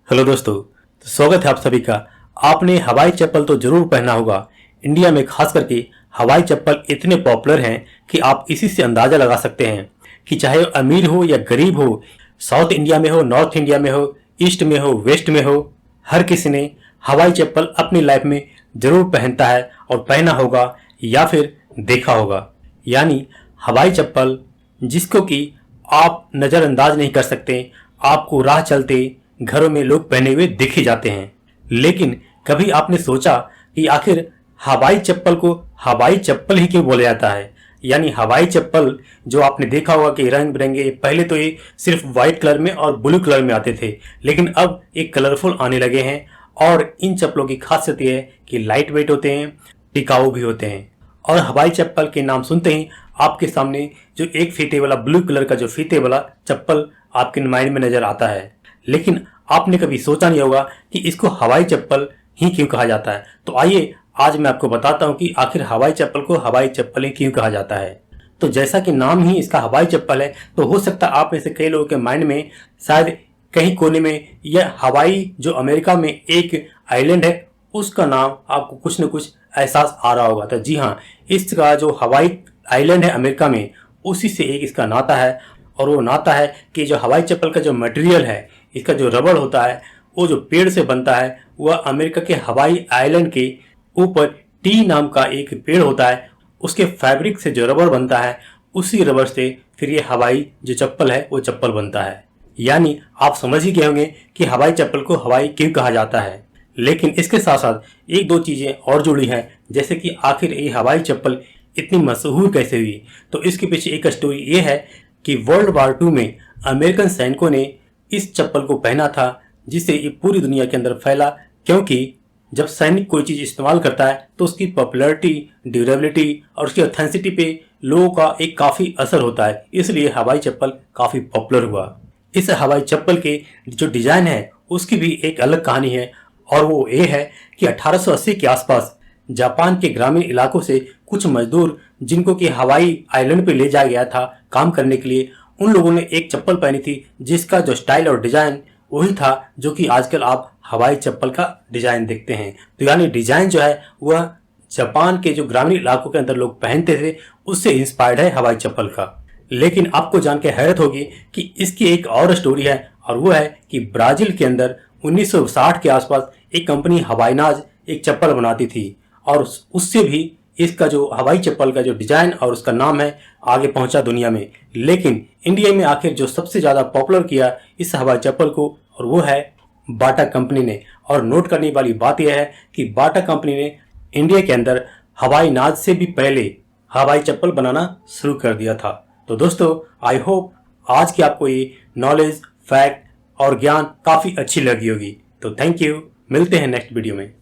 Hello दोस्तों, तो स्वागत है आप सभी का। आपने हवाई चप्पल तो जरूर पहना होगा। इंडिया में खास करके हवाई चप्पल इतने पॉपुलर हैं कि आप इसी से अंदाजा लगा सकते हैं कि चाहे अमीर हो या गरीब हो, साउथ इंडिया में हो, नॉर्थ इंडिया में हो, ईस्ट में हो, वेस्ट में हो, हर किसी ने हवाई चप्पल अपनी लाइफ में जरूर पहनता है और पहना होगा या फिर देखा होगा। यानी हवाई चप्पल जिसको कि आप नज़रअंदाज नहीं कर सकते, आपको राह चलते घरों में लोग पहने हुए दिख ही जाते हैं। लेकिन कभी आपने सोचा कि आखिर हवाई चप्पल को हवाई चप्पल ही क्यों बोला जाता है? यानी हवाई चप्पल जो आपने देखा होगा कि रंग बिरंगे, पहले तो ये सिर्फ व्हाइट कलर में और ब्लू कलर में आते थे, लेकिन अब एक कलरफुल आने लगे हैं। और इन चप्पलों की खासियत यह है कि लाइट वेट होते हैं, टिकाऊ भी होते हैं। और हवाई चप्पल के नाम सुनते ही आपके सामने जो एक फीते वाला ब्लू कलर का जो फीते वाला चप्पल आपके माइंड में नजर आता है। लेकिन आपने कभी सोचा नहीं होगा कि इसको हवाई चप्पल ही क्यों कहा जाता है। तो आइए आज मैं आपको बताता हूं कि आखिर हवाई चप्पल को हवाई चप्पल ही क्यों कहा जाता है। तो जैसा कि नाम ही इसका हवाई चप्पल है, तो हो सकता है आप में से कई लोगों के माइंड में शायद कहीं कोने में यह हवाई जो अमेरिका में एक आइलैंड है उसका नाम आपको कुछ न कुछ एहसास आ रहा होगा। तो जी हाँ, इसका जो हवाई आइलैंड है अमेरिका में, उसी से एक इसका नाता है। और वो नाता है कि जो हवाई चप्पल का जो मटेरियल है, इसका जो रबड़ होता है, वो जो पेड़ से बनता है, वह अमेरिका के हवाई आइलैंड के ऊपर टी नाम का एक पेड़ होता है, उसके फैब्रिक से जो रबड़ बनता है, उसी रबड़ से फिर ये हवाई जो चप्पल है वो चप्पल बनता है। यानी आप समझ ही गए होंगे कि हवाई चप्पल को हवाई क्यों कहा जाता है। लेकिन इसके साथ साथ एक दो चीजें और जुड़ी हैं, जैसे कि आखिर ये हवाई चप्पल इतनी मशहूर कैसे हुई। तो इसके पीछे एक स्टोरी ये है कि वर्ल्ड वार 2 में अमेरिकन सैनिकों ने इस चप्पल को पहना था, जिससे ये पूरी दुनिया के अंदर फैला। क्योंकि जब सैनिक कोई चीज इस्तेमाल करता है तो उसकी पॉपुलैरिटी, ड्यूरेबिलिटी और उसकी ऑथेंसिटी पे लोगों का एक काफी असर होता है, इसलिए हवाई चप्पल काफी पॉपुलर हुआ। इस हवाई चप्पल के जो डिजाइन है उसकी भी एक अलग कहानी है, और वो ये है कि 1880 के आसपास जापान के ग्रामीण इलाकों से कुछ मजदूर, जिनको कि हवाई आइलैंड पे ले जाया गया था काम करने के लिए, उन लोगों ने एक चप्पल पहनी थी जिसका जो स्टाइल और डिजाइन वही था जो कि आजकल आप हवाई चप्पल का डिजाइन देखते हैं। तो यानी डिजाइन जो है वह जापान के जो ग्रामीण इलाकों के अंदर लोग पहनते थे उससे इंस्पायर्ड है हवाई चप्पल का। लेकिन आपको जान के हैरत होगी कि इसकी एक और स्टोरी है, और वो है कि ब्राजील के अंदर 1960 के आसपास एक कंपनी हवाईनाज एक चप्पल बनाती थी, और उससे भी इसका जो हवाई चप्पल का जो डिजाइन और उसका नाम है आगे पहुंचा दुनिया में। लेकिन इंडिया में आखिर जो सबसे ज्यादा पॉपुलर किया इस हवाई चप्पल को, और वो है बाटा कंपनी ने। और नोट करने वाली बात यह है कि बाटा कंपनी ने इंडिया के अंदर हवाई नाज से भी पहले हवाई चप्पल बनाना शुरू कर दिया था। तो दोस्तों, आई होप आज की आपको ये नॉलेज, फैक्ट और ज्ञान काफी अच्छी लगी होगी। तो थैंक यू, मिलते हैं नेक्स्ट वीडियो में।